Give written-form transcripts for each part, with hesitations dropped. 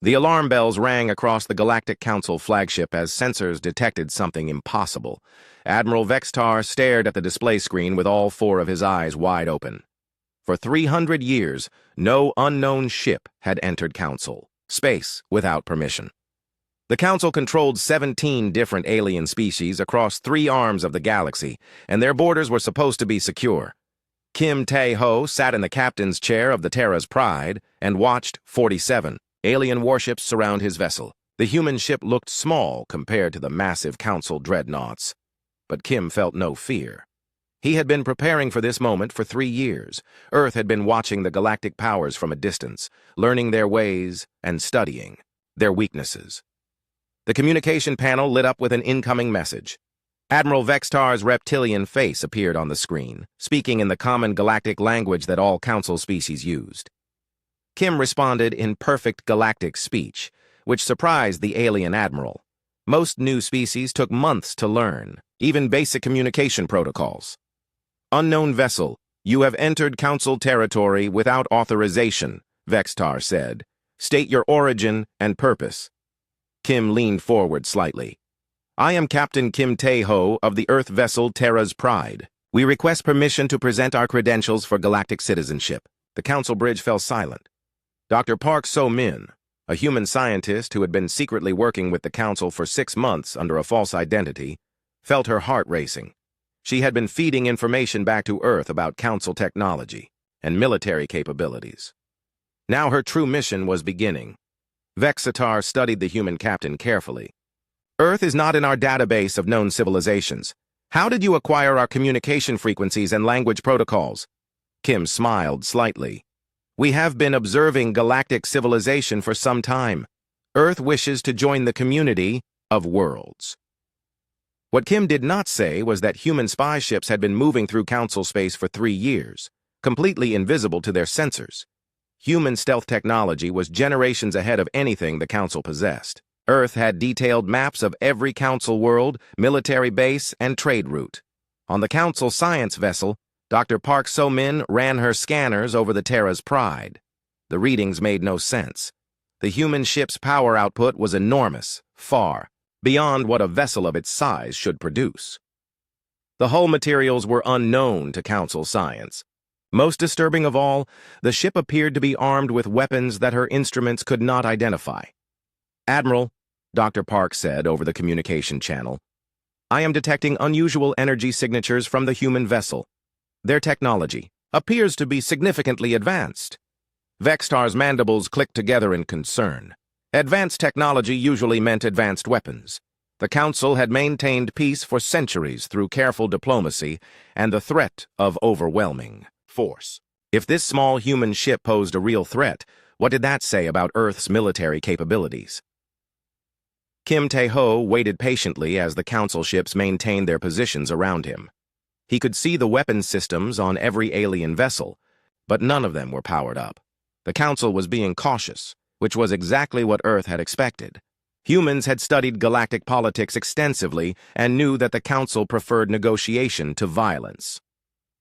The alarm bells rang across the Galactic Council flagship as sensors detected something impossible. Admiral Vextar stared at the display screen with all four of his eyes wide open. For 300 years, no unknown ship had entered Council space without permission. The Council controlled 17 different alien species across 3 arms of the galaxy, and their borders were supposed to be secure. Kim Tae-ho sat in the captain's chair of the Terra's Pride and watched 47 alien warships surround his vessel. The human ship looked small compared to the massive Council dreadnoughts, but Kim felt no fear. He had been preparing for this moment for 3 years. Earth had been watching the galactic powers from a distance, learning their ways and studying their weaknesses. The communication panel lit up with an incoming message. Admiral Vextar's reptilian face appeared on the screen, speaking in the common galactic language that all Council species used. Kim responded in perfect galactic speech, which surprised the alien admiral. Most new species took months to learn, even basic communication protocols. "Unknown vessel, you have entered Council territory without authorization," Vextar said. "State your origin and purpose." Kim leaned forward slightly. "I am Captain Kim Tae-ho of the Earth vessel Terra's Pride. We request permission to present our credentials for galactic citizenship." The Council bridge fell silent. Dr. Park So-min, a human scientist who had been secretly working with the Council for 6 months under a false identity, felt her heart racing. She had been feeding information back to Earth about Council technology and military capabilities. Now her true mission was beginning. Vextar studied the human captain carefully. "Earth is not in our database of known civilizations. How did you acquire our communication frequencies and language protocols?" Kim smiled slightly. "We have been observing galactic civilization for some time. Earth wishes to join the community of worlds." What Kim did not say was that human spy ships had been moving through Council space for 3 years, completely invisible to their sensors. Human stealth technology was generations ahead of anything the Council possessed. Earth had detailed maps of every Council world, military base, and trade route. On the Council science vessel, Dr. Park So-min ran her scanners over the Terra's Pride. The readings made no sense. The human ship's power output was enormous, far beyond what a vessel of its size should produce. The hull materials were unknown to Council science. Most disturbing of all, the ship appeared to be armed with weapons that her instruments could not identify. "Admiral," Dr. Park said over the communication channel, "I am detecting unusual energy signatures from the human vessel. Their technology appears to be significantly advanced." Vextar's mandibles clicked together in concern. Advanced technology usually meant advanced weapons. The Council had maintained peace for centuries through careful diplomacy and the threat of overwhelming force. If this small human ship posed a real threat, what did that say about Earth's military capabilities? Kim Tae-ho waited patiently as the Council ships maintained their positions around him. He could see the weapons systems on every alien vessel, but none of them were powered up. The Council was being cautious, which was exactly what Earth had expected. Humans had studied galactic politics extensively and knew that the Council preferred negotiation to violence.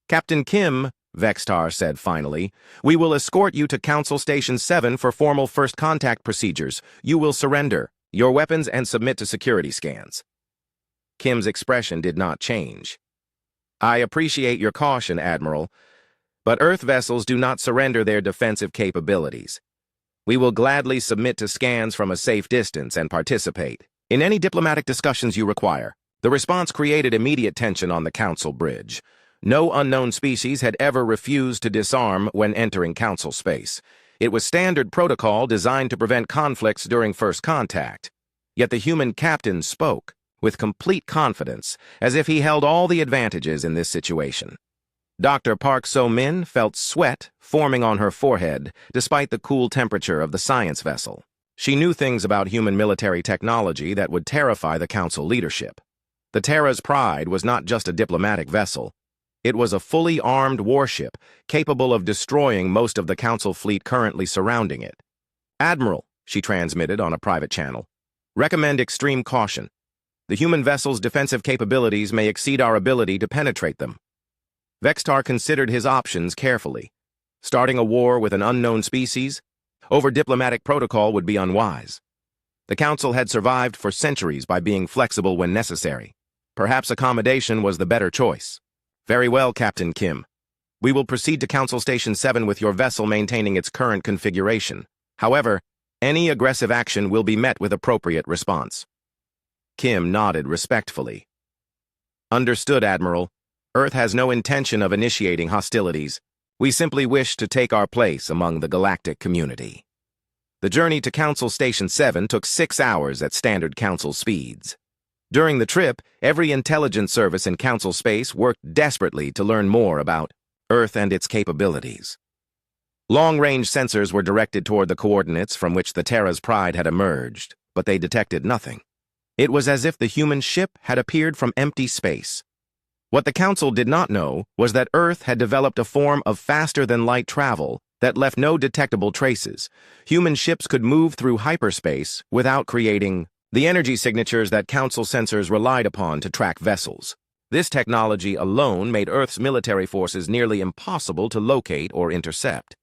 "Captain Kim," Vextar said finally, "we will escort you to Council Station 7 for formal first contact procedures. You will surrender your weapons and submit to security scans." Kim's expression did not change. "I appreciate your caution, Admiral, but Earth vessels do not surrender their defensive capabilities. We will gladly submit to scans from a safe distance and participate in any diplomatic discussions you require." The response created immediate tension on the Council bridge. No unknown species had ever refused to disarm when entering Council space. It was standard protocol designed to prevent conflicts during first contact. Yet the human captain spoke with complete confidence, as if he held all the advantages in this situation. Dr. Park So-min felt sweat forming on her forehead, despite the cool temperature of the science vessel. She knew things about human military technology that would terrify the Council leadership. The Terra's Pride was not just a diplomatic vessel. It was a fully armed warship, capable of destroying most of the Council fleet currently surrounding it. "Admiral," she transmitted on a private channel, "recommend extreme caution. The human vessel's defensive capabilities may exceed our ability to penetrate them." Vextar considered his options carefully. Starting a war with an unknown species? Over diplomatic protocol would be unwise. The Council had survived for centuries by being flexible when necessary. Perhaps accommodation was the better choice. Very well, Captain Kim. We will proceed to Council Station 7 with your vessel maintaining its current configuration. However, any aggressive action will be met with appropriate response. Kim nodded respectfully. Understood, Admiral. Earth has no intention of initiating hostilities. We simply wish to take our place among the galactic community. The journey to Council Station 7 took 6 hours at standard Council speeds. During the trip, every intelligence service in Council space worked desperately to learn more about Earth and its capabilities. Long-range sensors were directed toward the coordinates from which the Terra's Pride had emerged, but they detected nothing. It was as if the human ship had appeared from empty space. What the Council did not know was that Earth had developed a form of faster-than-light travel that left no detectable traces. Human ships could move through hyperspace without creating the energy signatures that Council sensors relied upon to track vessels. This technology alone made Earth's military forces nearly impossible to locate or intercept.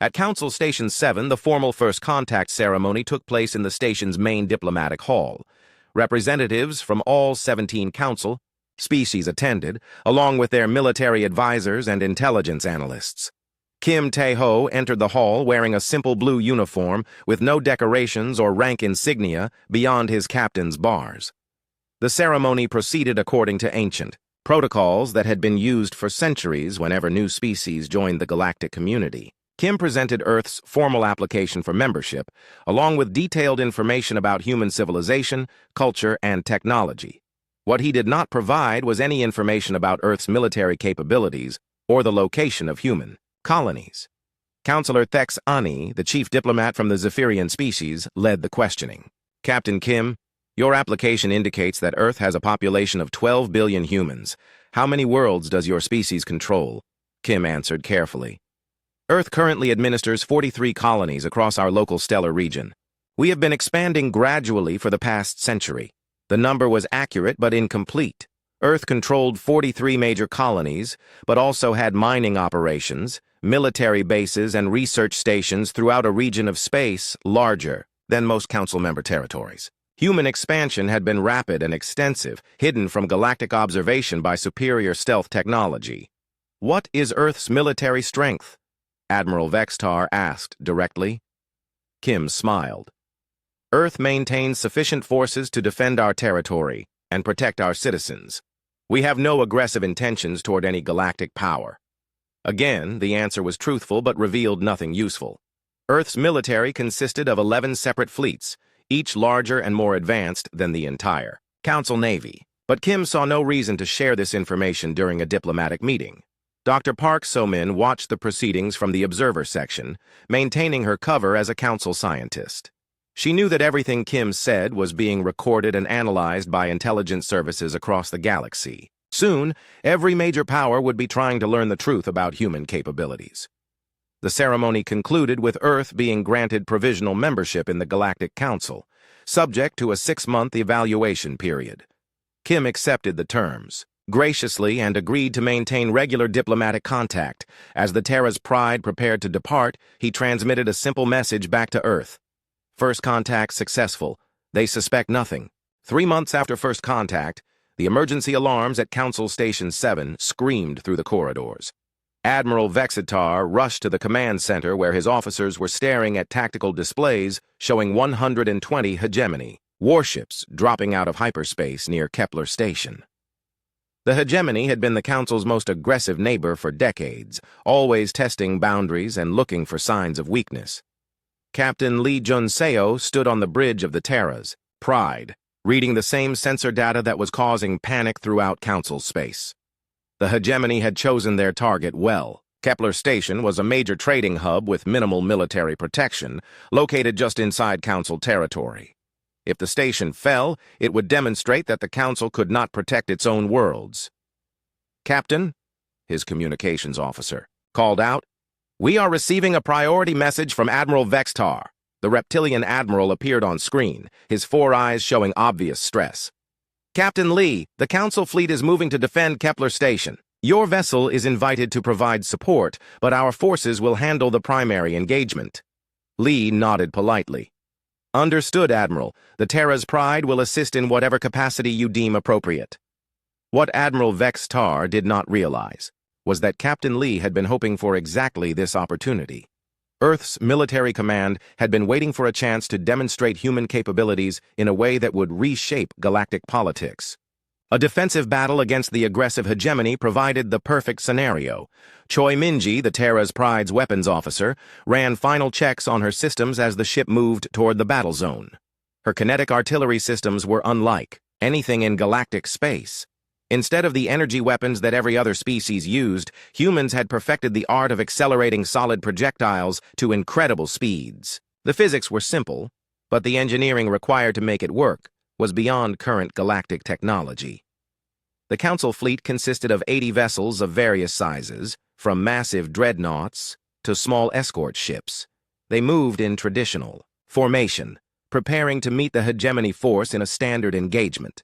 At Council Station 7, the formal first contact ceremony took place in the station's main diplomatic hall. Representatives from all 17 Council species attended, along with their military advisors and intelligence analysts. Kim Tae-ho entered the hall wearing a simple blue uniform with no decorations or rank insignia beyond his captain's bars. The ceremony proceeded according to ancient protocols that had been used for centuries whenever new species joined the galactic community. Kim presented Earth's formal application for membership, along with detailed information about human civilization, culture, and technology. What he did not provide was any information about Earth's military capabilities or the location of human colonies. Counselor Thex Ani, the chief diplomat from the Zephyrian species, led the questioning. Captain Kim, your application indicates that Earth has a population of 12 billion humans. How many worlds does your species control? Kim answered carefully. Earth currently administers 43 colonies across our local stellar region. We have been expanding gradually for the past century. The number was accurate but incomplete. Earth controlled 43 major colonies, but also had mining operations, military bases, and research stations throughout a region of space larger than most Council member territories. Human expansion had been rapid and extensive, hidden from galactic observation by superior stealth technology. What is Earth's military strength? Admiral Vextar asked directly. Kim smiled. Earth maintains sufficient forces to defend our territory and protect our citizens. We have no aggressive intentions toward any galactic power. Again, the answer was truthful but revealed nothing useful. Earth's military consisted of 11 separate fleets, each larger and more advanced than the entire Council Navy. But Kim saw no reason to share this information during a diplomatic meeting. Dr. Park So-min watched the proceedings from the observer section, maintaining her cover as a Council scientist. She knew that everything Kim said was being recorded and analyzed by intelligence services across the galaxy. Soon, every major power would be trying to learn the truth about human capabilities. The ceremony concluded with Earth being granted provisional membership in the Galactic Council, subject to a 6-month evaluation period. Kim accepted the terms graciously and agreed to maintain regular diplomatic contact. As the Terra's Pride prepared to depart, he transmitted a simple message back to Earth. First contact successful. They suspect nothing. 3 months after first contact, the emergency alarms at Council Station 7 screamed through the corridors. Admiral Vexitar rushed to the command center where his officers were staring at tactical displays showing 120 hegemony warships dropping out of hyperspace near Kepler Station. The hegemony had been the Council's most aggressive neighbor for decades, always testing boundaries and looking for signs of weakness. Captain Lee Jun-seo stood on the bridge of the Terra's Pride, reading the same sensor data that was causing panic throughout Council space. The hegemony had chosen their target well. Kepler Station was a major trading hub with minimal military protection, located just inside Council territory. If the station fell, it would demonstrate that the Council could not protect its own worlds. Captain, his communications officer, called out, "We are receiving a priority message from Admiral Vextar." The reptilian admiral appeared on screen, his 4 eyes showing obvious stress. "Captain Lee, the Council fleet is moving to defend Kepler Station. Your vessel is invited to provide support, but our forces will handle the primary engagement." Lee nodded politely. Understood, Admiral. The Terra's Pride will assist in whatever capacity you deem appropriate. What Admiral Vex Tar did not realize was that Captain Lee had been hoping for exactly this opportunity. Earth's military command had been waiting for a chance to demonstrate human capabilities in a way that would reshape galactic politics. A defensive battle against the aggressive hegemony provided the perfect scenario. Choi Minji, the Terra's Pride's weapons officer, ran final checks on her systems as the ship moved toward the battle zone. Her kinetic artillery systems were unlike anything in galactic space. Instead of the energy weapons that every other species used, humans had perfected the art of accelerating solid projectiles to incredible speeds. The physics were simple, but the engineering required to make it work was beyond current galactic technology. The Council fleet consisted of 80 vessels of various sizes, from massive dreadnoughts to small escort ships. They moved in traditional formation, preparing to meet the hegemony force in a standard engagement.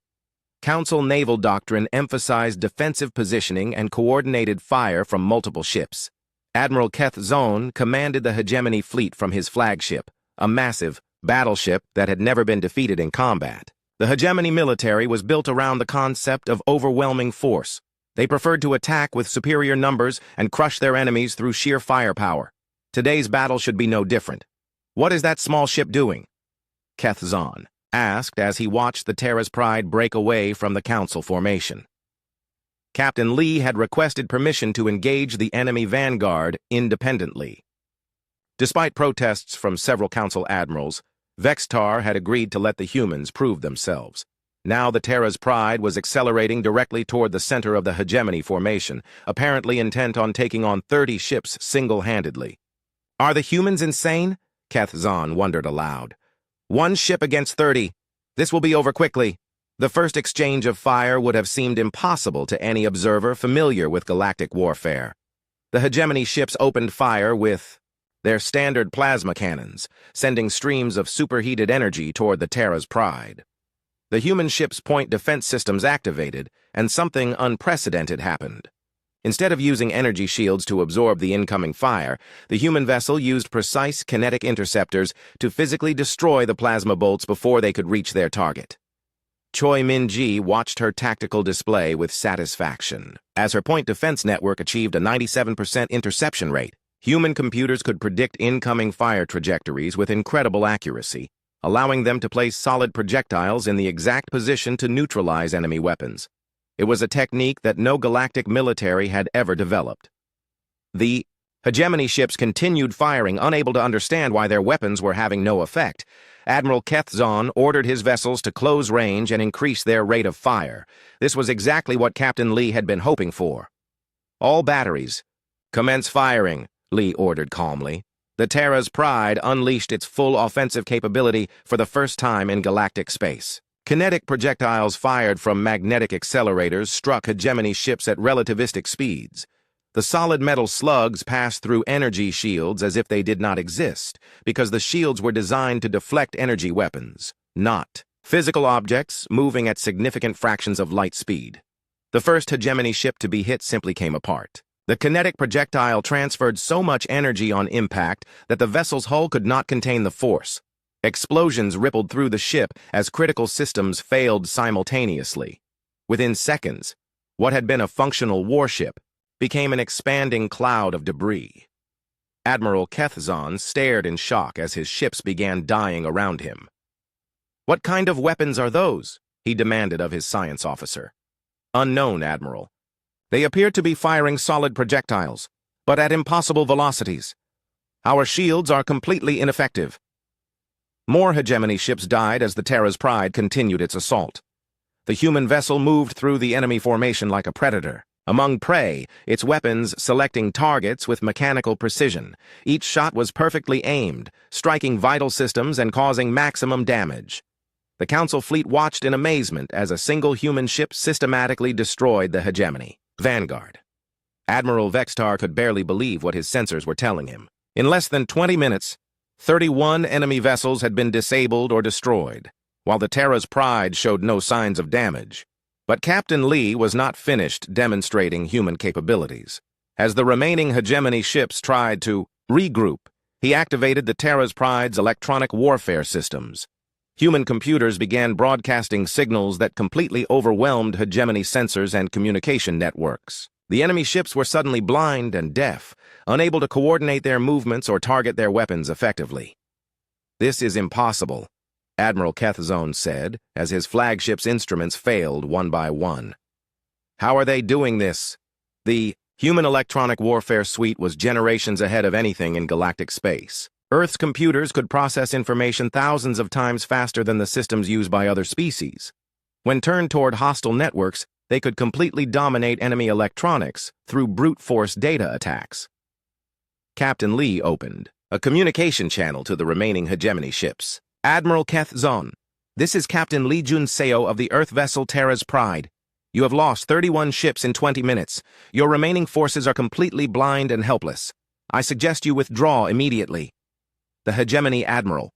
Council naval doctrine emphasized defensive positioning and coordinated fire from multiple ships. Admiral Keth Zone commanded the hegemony fleet from his flagship, a massive battleship that had never been defeated in combat. The hegemony military was built around the concept of overwhelming force. They preferred to attack with superior numbers and crush their enemies through sheer firepower. Today's battle should be no different. What is that small ship doing? Keth Zahn asked as he watched the Terra's Pride break away from the Council formation. Captain Lee had requested permission to engage the enemy vanguard independently. Despite protests from several Council admirals, Vextar had agreed to let the humans prove themselves. Now the Terra's Pride was accelerating directly toward the center of the hegemony formation, apparently intent on taking on 30 ships single-handedly. Are the humans insane? Keth Zahn wondered aloud. One ship against 30. This will be over quickly. The first exchange of fire would have seemed impossible to any observer familiar with galactic warfare. The hegemony ships opened fire with their standard plasma cannons, sending streams of superheated energy toward the Terra's Pride. The human ship's point defense systems activated, and something unprecedented happened. Instead of using energy shields to absorb the incoming fire, the human vessel used precise kinetic interceptors to physically destroy the plasma bolts before they could reach their target. Choi Min-ji watched her tactical display with satisfaction. As her point defense network achieved a 97% interception rate, human computers could predict incoming fire trajectories with incredible accuracy, allowing them to place solid projectiles in the exact position to neutralize enemy weapons. It was a technique that no galactic military had ever developed. The hegemony ships continued firing, unable to understand why their weapons were having no effect. Admiral Keth Zahn ordered his vessels to close range and increase their rate of fire. This was exactly what Captain Lee had been hoping for. All batteries, commence firing, Lee ordered calmly. The Terra's Pride unleashed its full offensive capability for the first time in galactic space. Kinetic projectiles fired from magnetic accelerators struck hegemony ships at relativistic speeds. The solid metal slugs passed through energy shields as if they did not exist, because the shields were designed to deflect energy weapons, not physical objects moving at significant fractions of light speed. The first hegemony ship to be hit simply came apart. The kinetic projectile transferred so much energy on impact that the vessel's hull could not contain the force. Explosions rippled through the ship as critical systems failed simultaneously. Within seconds, what had been a functional warship became an expanding cloud of debris. Admiral Keth Zahn stared in shock as his ships began dying around him. "What kind of weapons are those?" he demanded of his science officer. "Unknown, Admiral. They appear to be firing solid projectiles, but at impossible velocities. Our shields are completely ineffective." More hegemony ships died as the Terra's Pride continued its assault. The human vessel moved through the enemy formation like a predator. Among prey, its weapons selecting targets with mechanical precision. Each shot was perfectly aimed, striking vital systems and causing maximum damage. The Council fleet watched in amazement as a single human ship systematically destroyed the hegemony vanguard. Admiral Vextar could barely believe what his sensors were telling him. In less than 20 minutes, 31 enemy vessels had been disabled or destroyed, while the Terra's Pride showed no signs of damage. But Captain Lee was not finished demonstrating human capabilities. As the remaining hegemony ships tried to regroup, He activated the Terra's Pride's electronic warfare systems. Human computers began broadcasting signals that completely overwhelmed hegemony sensors and communication networks. The enemy ships were suddenly blind and deaf, unable to coordinate their movements or target their weapons effectively. "This is impossible," Admiral Kethzone said, as his flagship's instruments failed one by one. "How are they doing this?" The Human Electronic Warfare Suite was generations ahead of anything in galactic space. Earth's computers could process information thousands of times faster than the systems used by other species. When turned toward hostile networks, they could completely dominate enemy electronics through brute force data attacks. Captain Lee opened a communication channel to the remaining hegemony ships. "Admiral Kethzone, this is Captain Lee Junseo of the Earth vessel Terra's Pride. You have lost 31 ships in 20 minutes. Your remaining forces are completely blind and helpless. I suggest you withdraw immediately." The hegemony admiral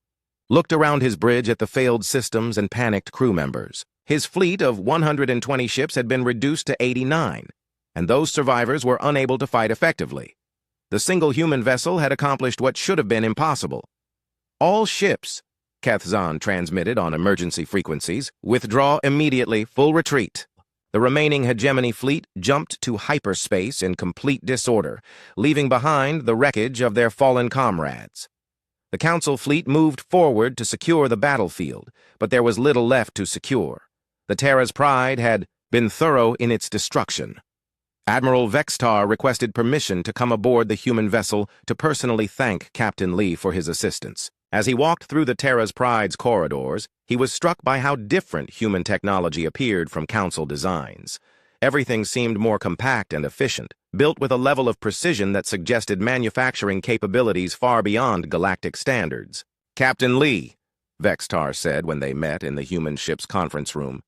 looked around his bridge at the failed systems and panicked crew members. His fleet of 120 ships had been reduced to 89, and those survivors were unable to fight effectively. The single human vessel had accomplished what should have been impossible. "All ships," Kethzone transmitted on emergency frequencies, "withdraw immediately, full retreat." The remaining hegemony fleet jumped to hyperspace in complete disorder, leaving behind the wreckage of their fallen comrades. The Council fleet moved forward to secure the battlefield, but there was little left to secure. The Terra's Pride had been thorough in its destruction. Admiral Vextar requested permission to come aboard the human vessel to personally thank Captain Lee for his assistance. As he walked through the Terra's Pride's corridors, he was struck by how different human technology appeared from Council designs. Everything seemed more compact and efficient, built with a level of precision that suggested manufacturing capabilities far beyond galactic standards. "Captain Lee," Vextar said when they met in the human ship's conference room,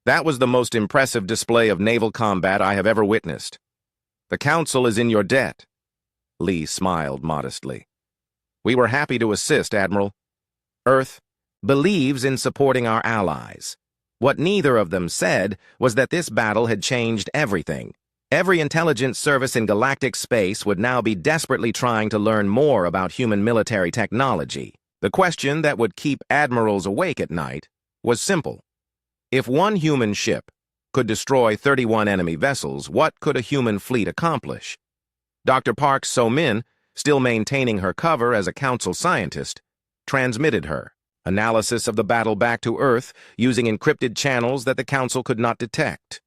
"that was the most impressive display of naval combat I have ever witnessed. The Council is in your debt." Lee smiled modestly. "We were happy to assist, Admiral. Earth believes in supporting our allies." What neither of them said was that this battle had changed everything. Every intelligence service in galactic space would now be desperately trying to learn more about human military technology. The question that would keep admirals awake at night was simple. If one human ship could destroy 31 enemy vessels, what could a human fleet accomplish? Dr. Park So-min, still maintaining her cover as a Council scientist, transmitted her analysis of the battle back to Earth using encrypted channels that the Council could not detect.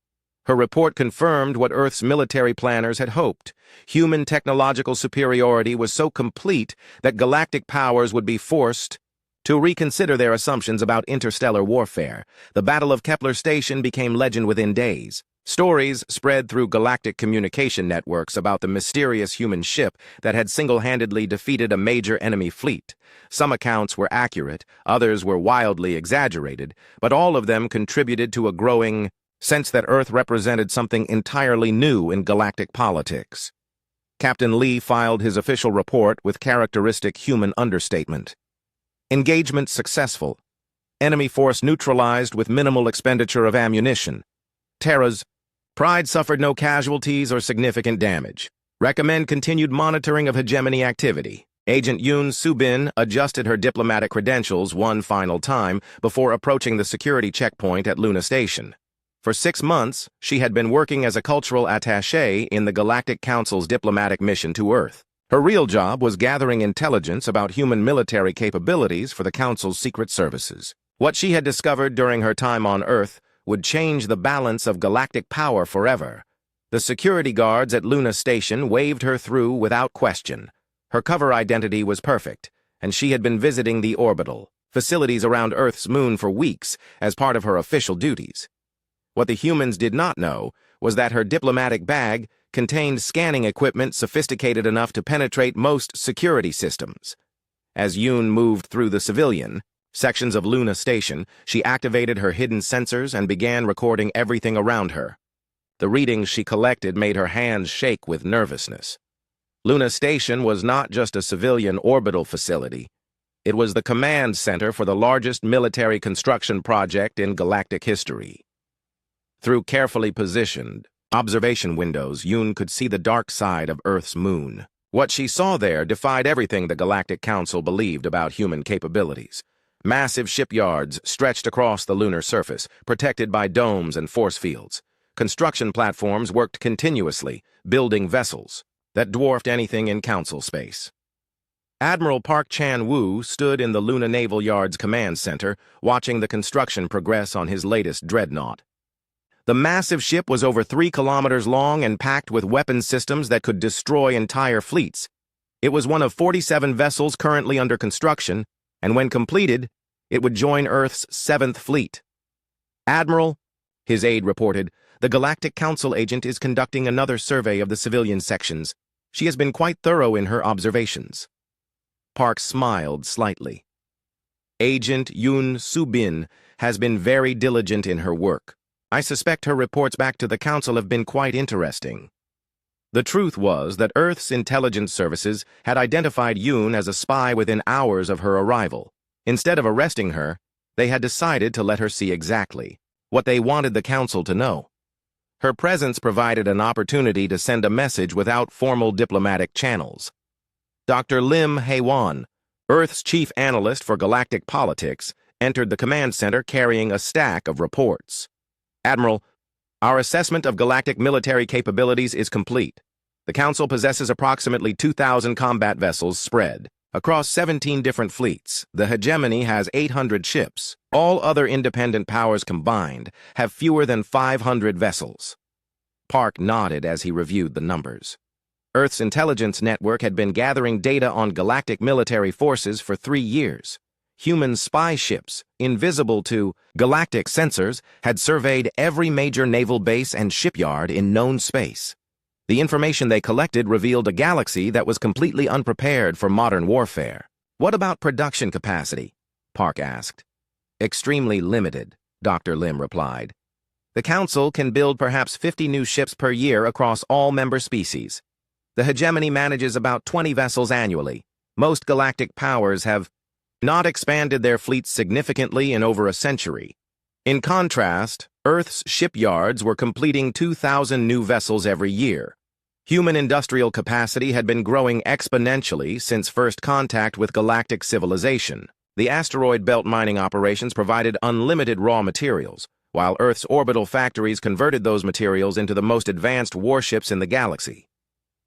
Her report confirmed what Earth's military planners had hoped. Human technological superiority was so complete that galactic powers would be forced to reconsider their assumptions about interstellar warfare. The Battle of Kepler Station became legend within days. Stories spread through galactic communication networks about the mysterious human ship that had single-handedly defeated a major enemy fleet. Some accounts were accurate, others were wildly exaggerated, but all of them contributed to a growing sense that Earth represented something entirely new in galactic politics. Captain Lee filed his official report with characteristic human understatement. Engagement successful. Enemy force neutralized with minimal expenditure of ammunition. Terra's Pride suffered no casualties or significant damage. Recommend continued monitoring of hegemony activity. Agent Yoon Soo-bin adjusted her diplomatic credentials one final time before approaching the security checkpoint at Luna Station. For 6 months, she had been working as a cultural attaché in the Galactic Council's diplomatic mission to Earth. Her real job was gathering intelligence about human military capabilities for the Council's secret services. What she had discovered during her time on Earth would change the balance of galactic power forever. The security guards at Luna Station waved her through without question. Her cover identity was perfect, and she had been visiting the orbital facilities around Earth's moon for weeks as part of her official duties. What the humans did not know was that her diplomatic bag contained scanning equipment sophisticated enough to penetrate most security systems. As Yoon moved through the civilian sections of Luna Station, she activated her hidden sensors and began recording everything around her. The readings she collected made her hands shake with nervousness. Luna Station was not just a civilian orbital facility. It was the command center for the largest military construction project in galactic history. Through carefully positioned observation windows, Yoon could see the dark side of Earth's moon. What she saw there defied everything the Galactic Council believed about human capabilities. Massive shipyards stretched across the lunar surface, protected by domes and force fields. Construction platforms worked continuously, building vessels that dwarfed anything in Council space. Admiral Park Chan-woo stood in the Luna Naval Yard's command center, watching the construction progress on his latest dreadnought. The massive ship was over 3 kilometers long and packed with weapon systems that could destroy entire fleets. It was one of 47 vessels currently under construction, and when completed, it would join Earth's 7th fleet. "Admiral," his aide reported, "the Galactic Council agent is conducting another survey of the civilian sections. She has been quite thorough in her observations." Park smiled slightly. "Agent Yoon Soo-bin has been very diligent in her work. I suspect her reports back to the Council have been quite interesting." The truth was that Earth's intelligence services had identified Yoon as a spy within hours of her arrival. Instead of arresting her, they had decided to let her see exactly what they wanted the Council to know. Her presence provided an opportunity to send a message without formal diplomatic channels. Dr. Lim Hae-won, Earth's chief analyst for galactic politics, entered the command center carrying a stack of reports. "Admiral, our assessment of galactic military capabilities is complete. The Council possesses approximately 2,000 combat vessels spread across 17 different fleets. The hegemony has 800 ships. All other independent powers combined have fewer than 500 vessels." Park nodded as he reviewed the numbers. Earth's intelligence network had been gathering data on galactic military forces for 3 years. Human spy ships, invisible to galactic sensors, had surveyed every major naval base and shipyard in known space. The information they collected revealed a galaxy that was completely unprepared for modern warfare. "What about production capacity?" Park asked. "Extremely limited," Dr. Lim replied. "The Council can build perhaps 50 new ships per year across all member species. The hegemony manages about 20 vessels annually. Most galactic powers have not expanded their fleets significantly in over a century. In contrast, Earth's shipyards were completing 2,000 new vessels every year. Human industrial capacity had been growing exponentially since first contact with galactic civilization. The asteroid belt mining operations provided unlimited raw materials, while Earth's orbital factories converted those materials into the most advanced warships in the galaxy.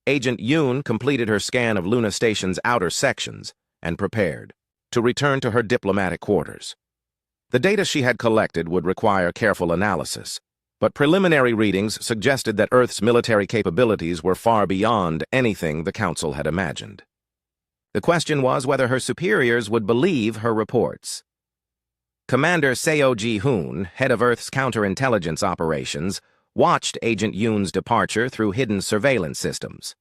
Agent Yoon completed her scan of Luna Station's outer sections and prepared to return to her diplomatic quarters. The data she had collected would require careful analysis, but preliminary readings suggested that Earth's military capabilities were far beyond anything the Council had imagined. The question was whether her superiors would believe her reports. Commander Seo Ji-hoon, head of Earth's counterintelligence operations, watched Agent Yoon's departure through hidden surveillance systems.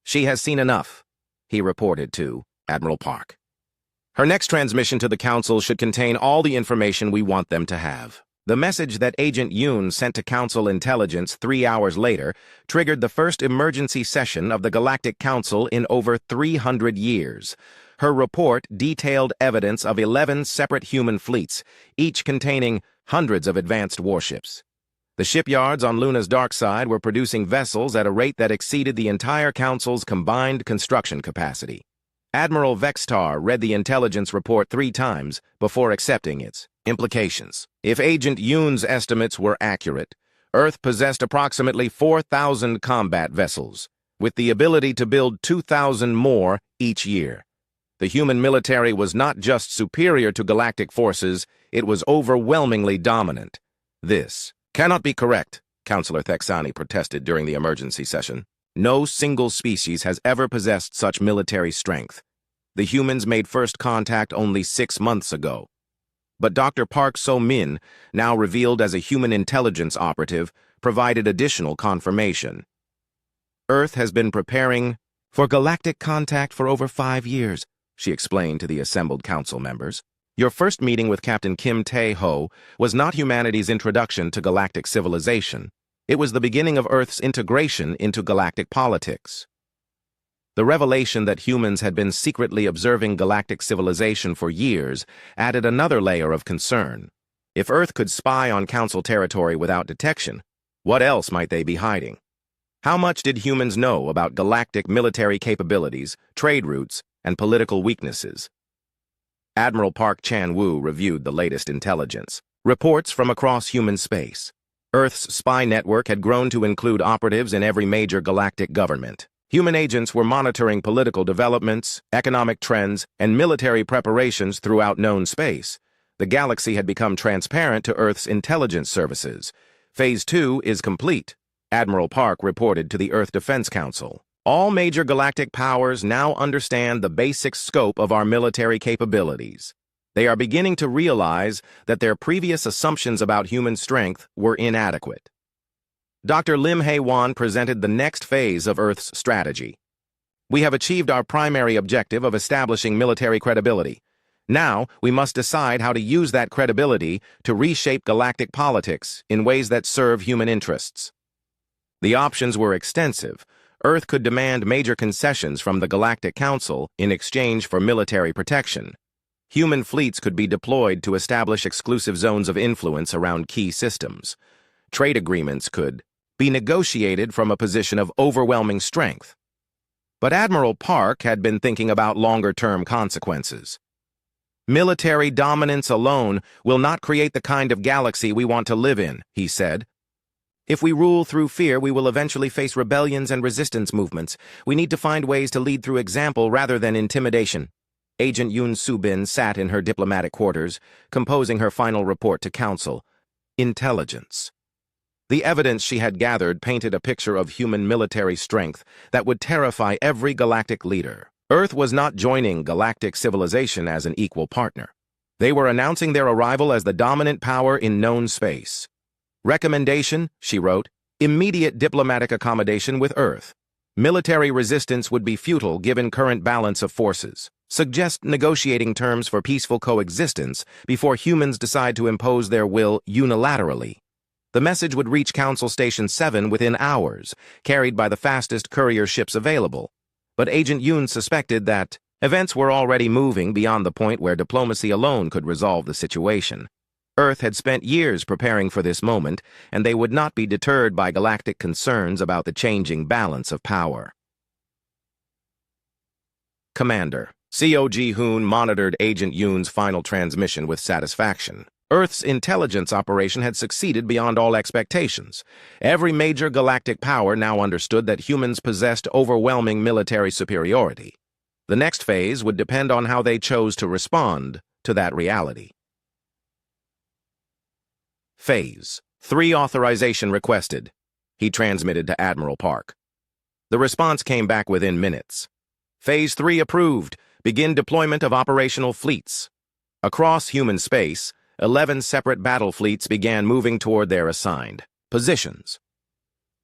"She has seen enough," he reported to Admiral Park. "Her next transmission to the Council should contain all the information we want them to have." The message that Agent Yoon sent to Council intelligence 3 hours later triggered the first emergency session of the Galactic Council in over 300 years. Her report detailed evidence of 11 separate human fleets, each containing hundreds of advanced warships. The shipyards on Luna's dark side were producing vessels at a rate that exceeded the entire Council's combined construction capacity. Admiral Vextar read the intelligence report 3 times before accepting its implications. If Agent Yoon's estimates were accurate, Earth possessed approximately 4,000 combat vessels, with the ability to build 2,000 more each year. The human military was not just superior to galactic forces, it was overwhelmingly dominant. "This cannot be correct," Councillor Thexani protested during the emergency session. "No single species has ever possessed such military strength. The humans made first contact only 6 months ago." But Dr. Park So-min, now revealed as a human intelligence operative, provided additional confirmation. "Earth has been preparing for galactic contact for over 5 years, she explained to the assembled council members. "Your first meeting with Captain Kim Tae-ho was not humanity's introduction to galactic civilization. It was the beginning of Earth's integration into galactic politics." The revelation that humans had been secretly observing galactic civilization for years added another layer of concern. If Earth could spy on Council territory without detection, what else might they be hiding? How much did humans know about galactic military capabilities, trade routes, and political weaknesses? Admiral Park Chan-woo reviewed the latest intelligence. Reports from across human space. Earth's spy network had grown to include operatives in every major galactic government. Human agents were monitoring political developments, economic trends, and military preparations throughout known space. The galaxy had become transparent to Earth's intelligence services. Phase 2 is complete, Admiral Park reported to the Earth Defense Council. All major galactic powers now understand the basic scope of our military capabilities. They are beginning to realize that their previous assumptions about human strength were inadequate. Dr. Lim Hae-won presented the next phase of Earth's strategy. We have achieved our primary objective of establishing military credibility. Now, we must decide how to use that credibility to reshape galactic politics in ways that serve human interests. The options were extensive. Earth could demand major concessions from the Galactic Council in exchange for military protection. Human fleets could be deployed to establish exclusive zones of influence around key systems. Trade agreements could be negotiated from a position of overwhelming strength. But Admiral Park had been thinking about longer-term consequences. Military dominance alone will not create the kind of galaxy we want to live in, he said. If we rule through fear, we will eventually face rebellions and resistance movements. We need to find ways to lead through example rather than intimidation. Agent Yoon Soo-bin sat in her diplomatic quarters, composing her final report to Council. Intelligence. The evidence she had gathered painted a picture of human military strength that would terrify every galactic leader. Earth was not joining galactic civilization as an equal partner. They were announcing their arrival as the dominant power in known space. Recommendation, she wrote, immediate diplomatic accommodation with Earth. Military resistance would be futile given current balance of forces. Suggest negotiating terms for peaceful coexistence before humans decide to impose their will unilaterally. The message would reach Council Station 7 within hours, carried by the fastest courier ships available. But Agent Yoon suspected that events were already moving beyond the point where diplomacy alone could resolve the situation. Earth had spent years preparing for this moment, and they would not be deterred by galactic concerns about the changing balance of power. Commander. Co. Ji-hoon monitored Agent Yoon's final transmission with satisfaction. Earth's intelligence operation had succeeded beyond all expectations. Every major galactic power now understood that humans possessed overwhelming military superiority. The next phase would depend on how they chose to respond to that reality. Phase 3 authorization requested, he transmitted to Admiral Park. The response came back within minutes. Phase 3 approved. Begin deployment of operational fleets. Across human space, 11 separate battle fleets began moving toward their assigned positions.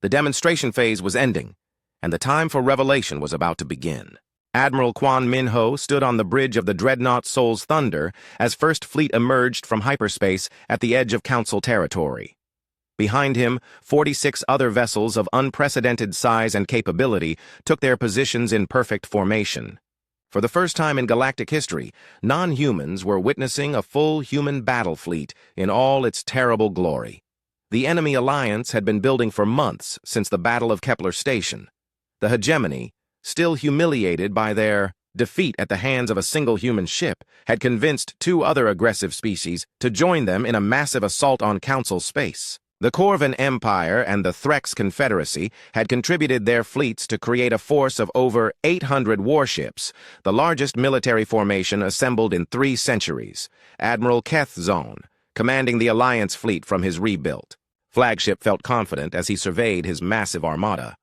The demonstration phase was ending, and the time for revelation was about to begin. Admiral Kwon Min-ho stood on the bridge of the dreadnought Seoul's Thunder as First Fleet emerged from hyperspace at the edge of Council territory. Behind him, 46 other vessels of unprecedented size and capability took their positions in perfect formation. For the first time in galactic history, non-humans were witnessing a full human battle fleet in all its terrible glory. The enemy alliance had been building for months since the Battle of Kepler Station. The hegemony, still humiliated by their defeat at the hands of a single human ship, had convinced 2 other aggressive species to join them in a massive assault on Council space. The Corvan Empire and the Threx Confederacy had contributed their fleets to create a force of over 800 warships, the largest military formation assembled in 3 centuries. Admiral Keth Zone, commanding the Alliance fleet from his rebuilt flagship, felt confident as he surveyed his massive armada.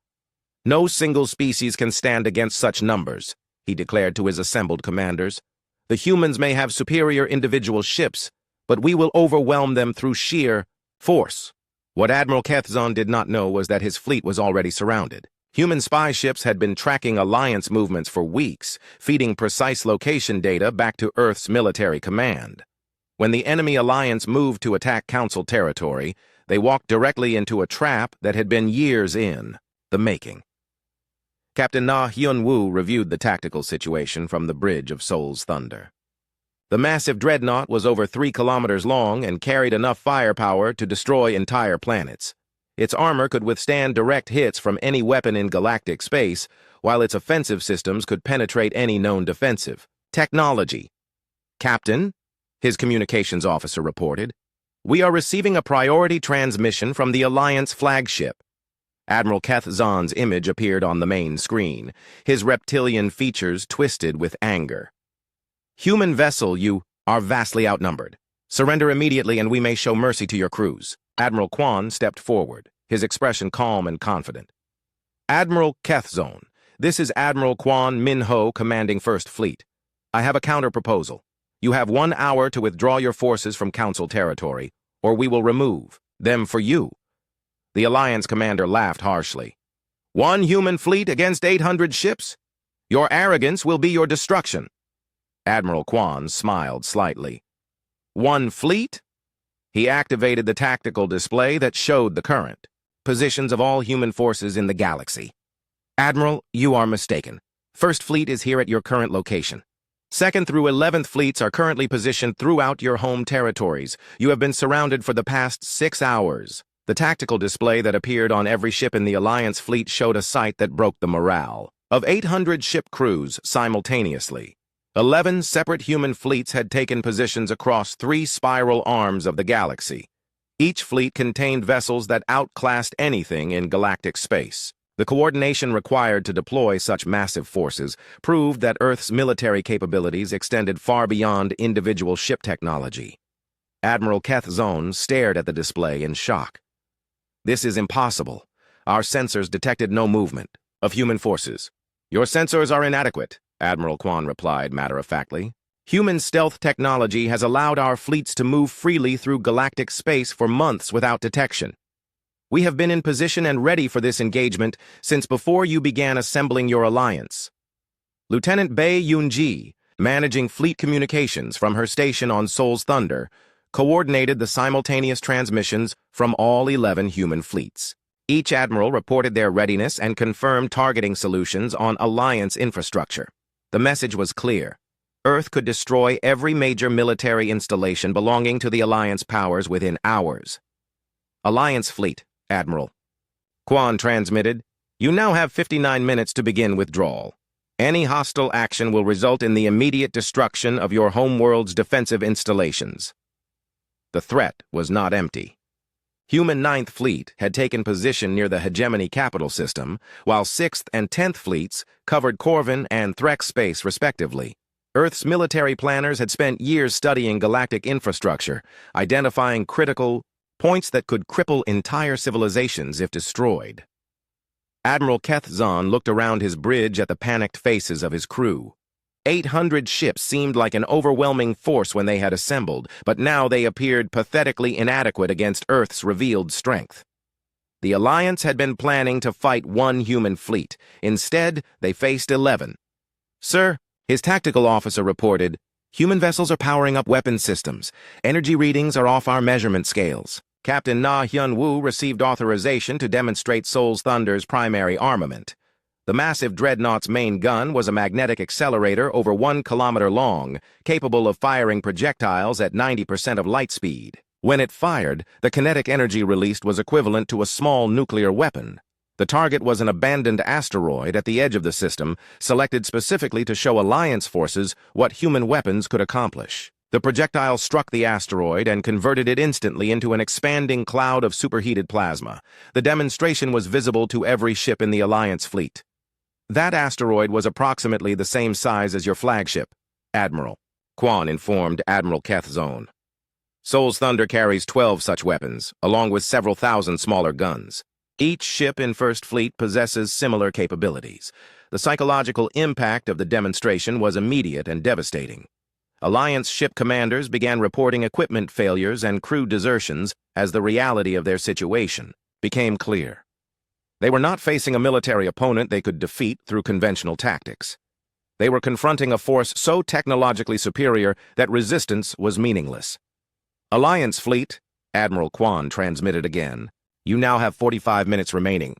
No single species can stand against such numbers, he declared to his assembled commanders. The humans may have superior individual ships, but we will overwhelm them through sheer force. What Admiral Kethzon did not know was that his fleet was already surrounded. Human spy ships had been tracking Alliance movements for weeks, feeding precise location data back to Earth's military command. When the enemy Alliance moved to attack Council territory, they walked directly into a trap that had been years in the making. Captain Na Hyun-woo reviewed the tactical situation from the bridge of Seoul's Thunder. The massive dreadnought was over 3 kilometers long and carried enough firepower to destroy entire planets. Its armor could withstand direct hits from any weapon in galactic space, while its offensive systems could penetrate any known defensive. Technology. Captain, his communications officer reported, we are receiving a priority transmission from the Alliance flagship. Admiral Keth Zahn's image appeared on the main screen, his reptilian features twisted with anger. Human vessel, you are vastly outnumbered. Surrender immediately and we may show mercy to your crews. Admiral Quan stepped forward, his expression calm and confident. Admiral Keth Zahn, this is Admiral Quan Min-ho commanding First Fleet. I have a counter-proposal. You have 1 hour to withdraw your forces from Council territory, or we will remove them for you. The Alliance commander laughed harshly. 1 human fleet against 800 ships? Your arrogance will be your destruction. Admiral Quan smiled slightly. 1 fleet? He activated the tactical display that showed the current positions of all human forces in the galaxy. Admiral, you are mistaken. First Fleet is here at your current location. 2nd through 11th fleets are currently positioned throughout your home territories. You have been surrounded for the past 6 hours. The tactical display that appeared on every ship in the Alliance fleet showed a sight that broke the morale of 800 ship crews simultaneously. 11 separate human fleets had taken positions across 3 spiral arms of the galaxy. Each fleet contained vessels that outclassed anything in galactic space. The coordination required to deploy such massive forces proved that Earth's military capabilities extended far beyond individual ship technology. Admiral Keth Zahn stared at the display in shock. This is impossible. Our sensors detected no movement of human forces. Your sensors are inadequate, Admiral Quan replied matter-of-factly. Human stealth technology has allowed our fleets to move freely through galactic space for months without detection. We have been in position and ready for this engagement since before you began assembling your alliance. Lieutenant Bei Yunji, managing fleet communications from her station on Sol's Thunder, coordinated the simultaneous transmissions from all 11 human fleets. Each admiral reported their readiness and confirmed targeting solutions on Alliance infrastructure. The message was clear. Earth could destroy every major military installation belonging to the Alliance powers within hours. Alliance Fleet, Admiral. Quan transmitted, you now have 59 minutes to begin withdrawal. Any hostile action will result in the immediate destruction of your homeworld's defensive installations. The threat was not empty. Human 9th Fleet had taken position near the hegemony capital system, while 6th and 10th Fleets covered Corvin and Threx space respectively. Earth's military planners had spent years studying galactic infrastructure, identifying critical points that could cripple entire civilizations if destroyed. Admiral Keth Zahn looked around his bridge at the panicked faces of his crew. 800 ships seemed like an overwhelming force when they had assembled, but now they appeared pathetically inadequate against Earth's revealed strength. The Alliance had been planning to fight 1 human fleet. Instead, they faced 11. Sir, his tactical officer reported, human vessels are powering up weapon systems. Energy readings are off our measurement scales. Captain Na Hyun-woo received authorization to demonstrate Sol's Thunder's primary armament. The massive dreadnought's main gun was a magnetic accelerator over 1 kilometer long, capable of firing projectiles at 90% of light speed. When it fired, the kinetic energy released was equivalent to a small nuclear weapon. The target was an abandoned asteroid at the edge of the system, selected specifically to show Alliance forces what human weapons could accomplish. The projectile struck the asteroid and converted it instantly into an expanding cloud of superheated plasma. The demonstration was visible to every ship in the Alliance fleet. That asteroid was approximately the same size as your flagship, Admiral, Quan informed Admiral Keth Zahn. Sol's Thunder carries 12 such weapons, along with several thousand smaller guns. Each ship in First Fleet possesses similar capabilities. The psychological impact of the demonstration was immediate and devastating. Alliance ship commanders began reporting equipment failures and crew desertions as the reality of their situation became clear. They were not facing a military opponent they could defeat through conventional tactics. They were confronting a force so technologically superior that resistance was meaningless. Alliance Fleet, Admiral Quan transmitted again. You now have 45 minutes remaining.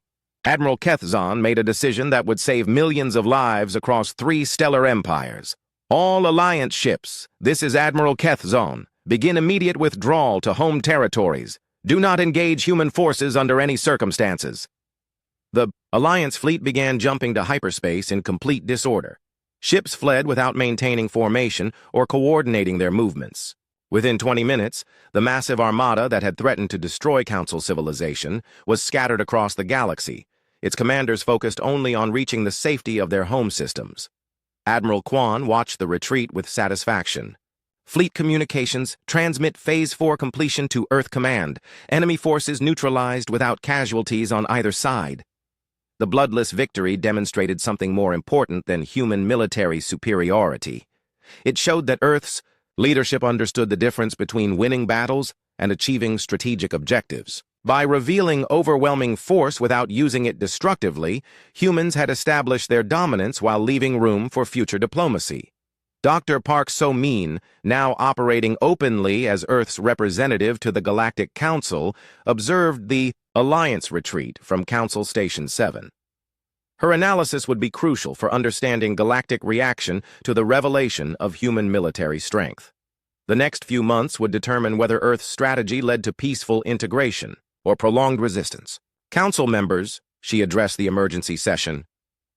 Admiral Keth Zahn made a decision that would save millions of lives across 3 stellar empires. All Alliance ships, this is Admiral Keth Zahn. Begin immediate withdrawal to home territories. Do not engage human forces under any circumstances. The Alliance fleet began jumping to hyperspace in complete disorder. Ships fled without maintaining formation or coordinating their movements. Within 20 minutes, the massive armada that had threatened to destroy Council civilization was scattered across the galaxy, its commanders focused only on reaching the safety of their home systems. Admiral Kwan watched the retreat with satisfaction. Fleet communications transmit Phase 4 completion to Earth Command. Enemy forces neutralized without casualties on either side. The bloodless victory demonstrated something more important than human military superiority. It showed that Earth's leadership understood the difference between winning battles and achieving strategic objectives. By revealing overwhelming force without using it destructively, humans had established their dominance while leaving room for future diplomacy. Dr. Park So-min, now operating openly as Earth's representative to the Galactic Council, observed the Alliance retreat from Council Station 7. Her analysis would be crucial for understanding galactic reaction to the revelation of human military strength. The next few months would determine whether Earth's strategy led to peaceful integration or prolonged resistance. Council members, she addressed the emergency session,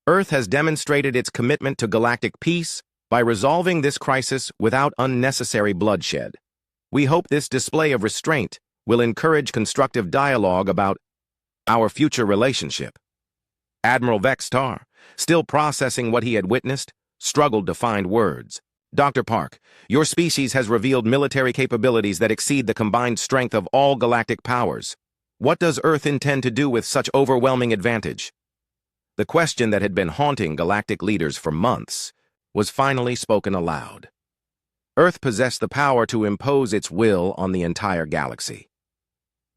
Earth has demonstrated its commitment to galactic peace by resolving this crisis without unnecessary bloodshed. We hope this display of restraint will encourage constructive dialogue about our future relationship. Admiral Vextar, still processing what he had witnessed, struggled to find words. Dr. Park, your species has revealed military capabilities that exceed the combined strength of all galactic powers. What does Earth intend to do with such overwhelming advantage? The question that had been haunting galactic leaders for months was finally spoken aloud. Earth possessed the power to impose its will on the entire galaxy.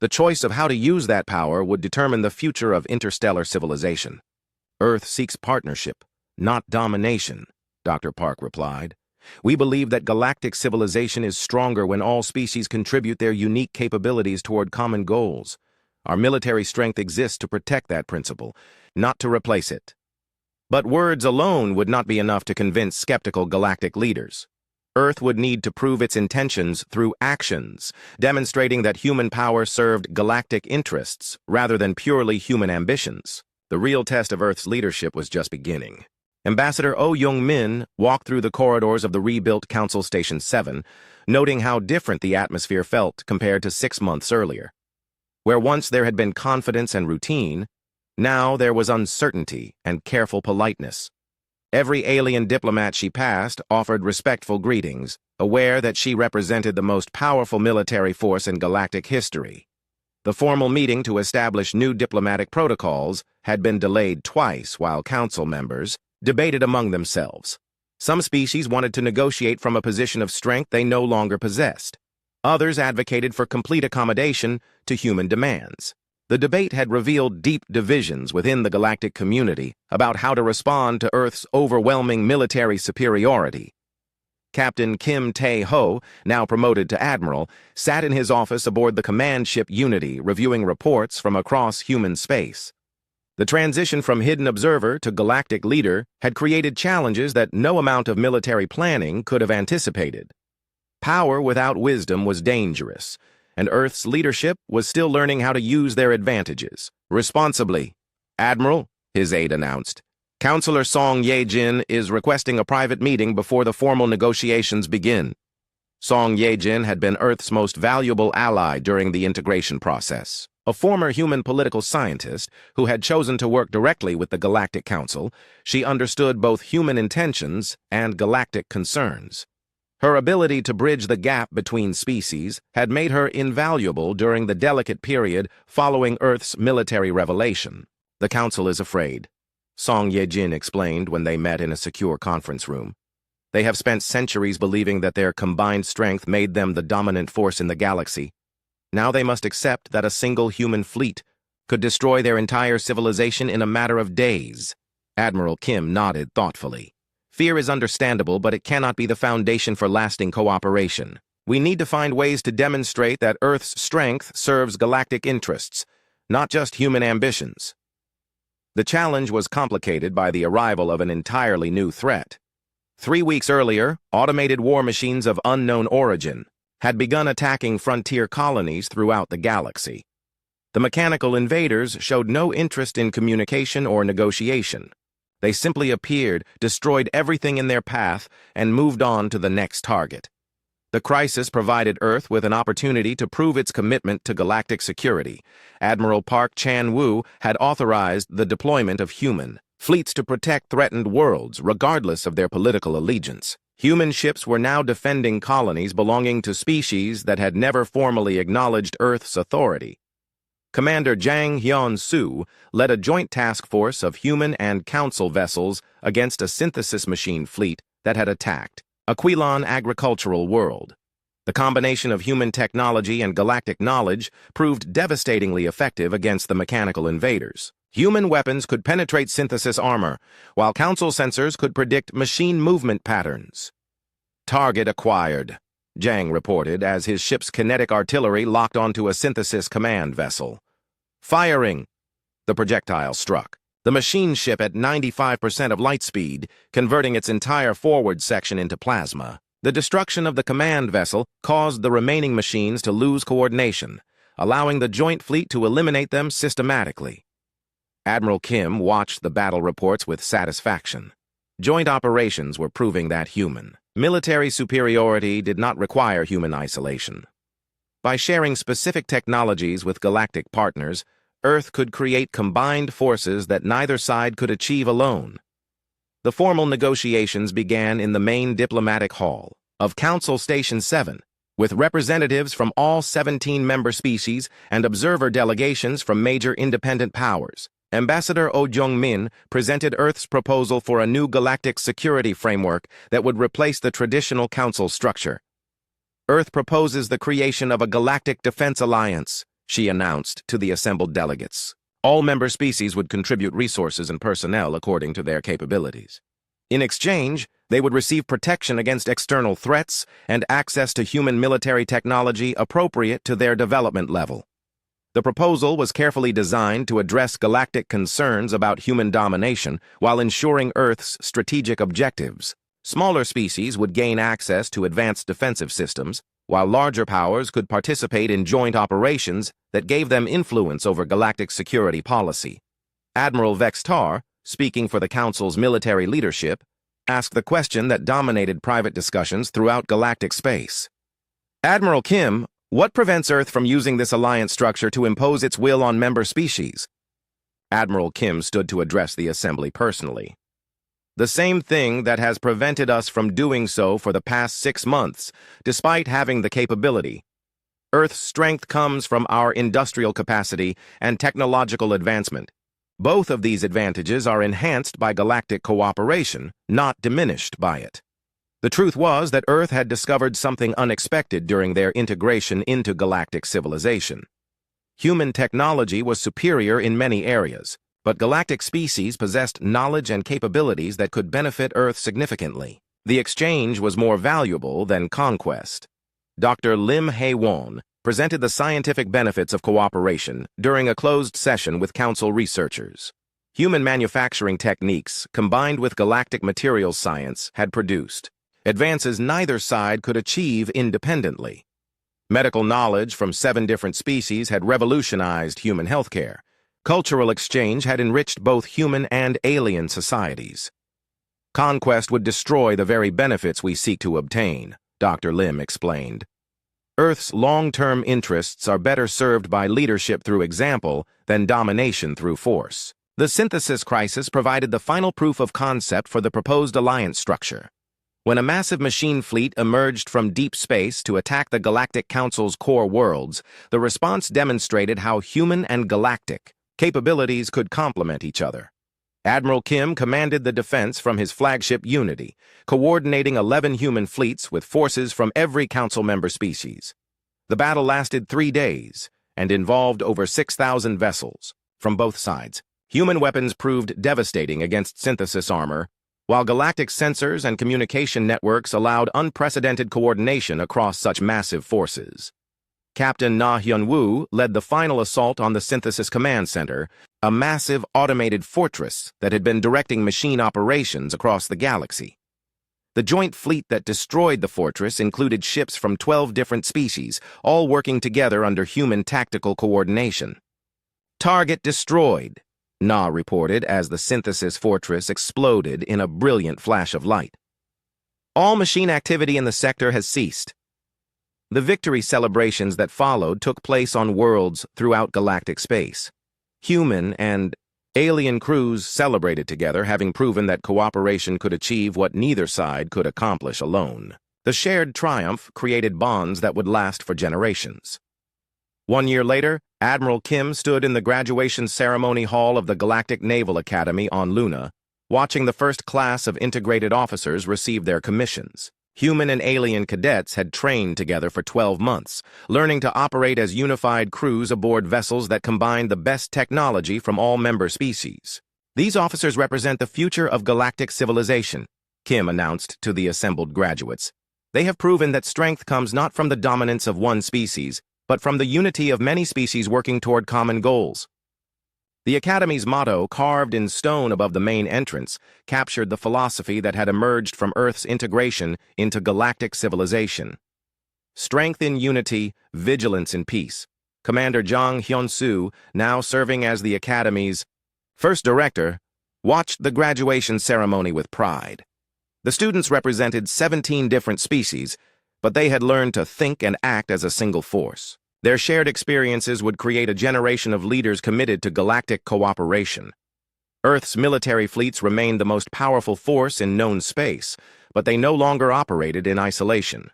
The choice of how to use that power would determine the future of interstellar civilization. Earth seeks partnership, not domination, Dr. Park replied. We believe that galactic civilization is stronger when all species contribute their unique capabilities toward common goals. Our military strength exists to protect that principle, not to replace it. But words alone would not be enough to convince skeptical galactic leaders. Earth would need to prove its intentions through actions, demonstrating that human power served galactic interests rather than purely human ambitions. The real test of Earth's leadership was just beginning. Ambassador Oh Young-min walked through the corridors of the rebuilt Council Station 7, noting how different the atmosphere felt compared to 6 months earlier. Where once there had been confidence and routine, now there was uncertainty and careful politeness. Every alien diplomat she passed offered respectful greetings, aware that she represented the most powerful military force in galactic history. The formal meeting to establish new diplomatic protocols had been delayed twice while council members debated among themselves. Some species wanted to negotiate from a position of strength they no longer possessed. Others advocated for complete accommodation to human demands. The debate had revealed deep divisions within the galactic community about how to respond to Earth's overwhelming military superiority. Captain Kim Tae-ho, now promoted to admiral, sat in his office aboard the command ship Unity, reviewing reports from across human space. The transition from hidden observer to galactic leader had created challenges that no amount of military planning could have anticipated. Power without wisdom was dangerous, and Earth's leadership was still learning how to use their advantages responsibly. Admiral, his aide announced, Counselor Song Ye-jin is requesting a private meeting before the formal negotiations begin. Song Ye-jin had been Earth's most valuable ally during the integration process. A former human political scientist who had chosen to work directly with the Galactic Council, she understood both human intentions and galactic concerns. Her ability to bridge the gap between species had made her invaluable during the delicate period following Earth's military revelation. The Council is afraid, Song Ye-jin explained when they met in a secure conference room. They have spent centuries believing that their combined strength made them the dominant force in the galaxy. Now they must accept that a single human fleet could destroy their entire civilization in a matter of days. Admiral Kim nodded thoughtfully. Fear is understandable, but it cannot be the foundation for lasting cooperation. We need to find ways to demonstrate that Earth's strength serves galactic interests, not just human ambitions. The challenge was complicated by the arrival of an entirely new threat. 3 weeks earlier, automated war machines of unknown origin had begun attacking frontier colonies throughout the galaxy. The mechanical invaders showed no interest in communication or negotiation. They simply appeared, destroyed everything in their path, and moved on to the next target. The crisis provided Earth with an opportunity to prove its commitment to galactic security. Admiral Park Chan-woo had authorized the deployment of human fleets to protect threatened worlds, regardless of their political allegiance. Human ships were now defending colonies belonging to species that had never formally acknowledged Earth's authority. Commander Jang Hyun-soo led a joint task force of human and council vessels against a synthesis machine fleet that had attacked a Quilon agricultural world. The combination of human technology and galactic knowledge proved devastatingly effective against the mechanical invaders. Human weapons could penetrate synthesis armor, while council sensors could predict machine movement patterns. Target acquired, Jang reported as his ship's kinetic artillery locked onto a synthesis command vessel. Firing! The projectile struck the machine ship at 95% of light speed, converting its entire forward section into plasma. The destruction of the command vessel caused the remaining machines to lose coordination, allowing the joint fleet to eliminate them systematically. Admiral Kim watched the battle reports with satisfaction. Joint operations were proving that human military superiority did not require human isolation. By sharing specific technologies with galactic partners, Earth could create combined forces that neither side could achieve alone. The formal negotiations began in the main diplomatic hall of Council Station 7, with representatives from all 17 member species and observer delegations from major independent powers. Ambassador Oh Jung-min presented Earth's proposal for a new galactic security framework that would replace the traditional council structure. Earth proposes the creation of a galactic defense alliance, she announced to the assembled delegates. All member species would contribute resources and personnel according to their capabilities. In exchange, they would receive protection against external threats and access to human military technology appropriate to their development level. The proposal was carefully designed to address galactic concerns about human domination while ensuring Earth's strategic objectives. Smaller species would gain access to advanced defensive systems, while larger powers could participate in joint operations that gave them influence over galactic security policy. Admiral Vextar, speaking for the Council's military leadership, asked the question that dominated private discussions throughout galactic space. Admiral Kim, what prevents Earth from using this alliance structure to impose its will on member species? Admiral Kim stood to address the assembly personally. The same thing that has prevented us from doing so for the past 6 months, despite having the capability. Earth's strength comes from our industrial capacity and technological advancement. Both of these advantages are enhanced by galactic cooperation, not diminished by it. The truth was that Earth had discovered something unexpected during their integration into galactic civilization. Human technology was superior in many areas, but galactic species possessed knowledge and capabilities that could benefit Earth significantly. The exchange was more valuable than conquest. Dr. Lim Hae-won presented the scientific benefits of cooperation during a closed session with Council researchers. Human manufacturing techniques, combined with galactic materials science, had produced advances neither side could achieve independently. Medical knowledge from 7 different species had revolutionized human healthcare. Cultural exchange had enriched both human and alien societies. Conquest would destroy the very benefits we seek to obtain, Dr. Lim explained. Earth's long-term interests are better served by leadership through example than domination through force. The synthesis crisis provided the final proof of concept for the proposed alliance structure. When a massive machine fleet emerged from deep space to attack the Galactic Council's core worlds, the response demonstrated how human and galactic capabilities could complement each other. Admiral Kim commanded the defense from his flagship Unity, coordinating 11 human fleets with forces from every council member species. The battle lasted 3 days and involved over 6,000 vessels from both sides. Human weapons proved devastating against synthesis armor, while galactic sensors and communication networks allowed unprecedented coordination across such massive forces. Captain Na Hyun-woo led the final assault on the Synthesis Command Center, a massive automated fortress that had been directing machine operations across the galaxy. The joint fleet that destroyed the fortress included ships from 12 different species, all working together under human tactical coordination. "Target destroyed," Na reported as the synthesis fortress exploded in a brilliant flash of light. "All machine activity in the sector has ceased." The victory celebrations that followed took place on worlds throughout galactic space. Human and alien crews celebrated together, having proven that cooperation could achieve what neither side could accomplish alone. The shared triumph created bonds that would last for generations. 1 year later, Admiral Kim stood in the graduation ceremony hall of the Galactic Naval Academy on Luna, watching the first class of integrated officers receive their commissions. Human and alien cadets had trained together for 12 months, learning to operate as unified crews aboard vessels that combined the best technology from all member species. "These officers represent the future of galactic civilization," Kim announced to the assembled graduates. "They have proven that strength comes not from the dominance of one species, but from the unity of many species working toward common goals." The Academy's motto, carved in stone above the main entrance, captured the philosophy that had emerged from Earth's integration into galactic civilization. Strength in unity, vigilance in peace. Commander Jang Hyun-soo, now serving as the Academy's first director, watched the graduation ceremony with pride. The students represented 17 different species, but they had learned to think and act as a single force. Their shared experiences would create a generation of leaders committed to galactic cooperation. Earth's military fleets remained the most powerful force in known space, but they no longer operated in isolation.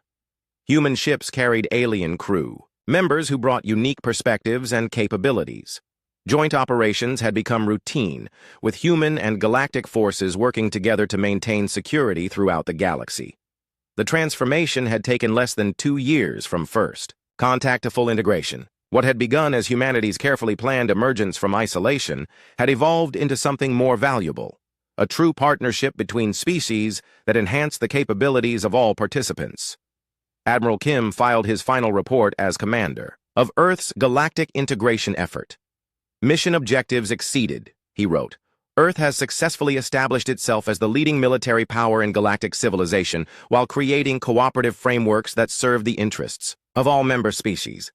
Human ships carried alien crew, members who brought unique perspectives and capabilities. Joint operations had become routine, with human and galactic forces working together to maintain security throughout the galaxy. The transformation had taken less than 2 years from first contact to full integration. What had begun as humanity's carefully planned emergence from isolation had evolved into something more valuable, a true partnership between species that enhanced the capabilities of all participants. Admiral Kim filed his final report as commander of Earth's galactic integration effort. "Mission objectives exceeded," he wrote. "Earth has successfully established itself as the leading military power in galactic civilization while creating cooperative frameworks that serve the interests of all member species.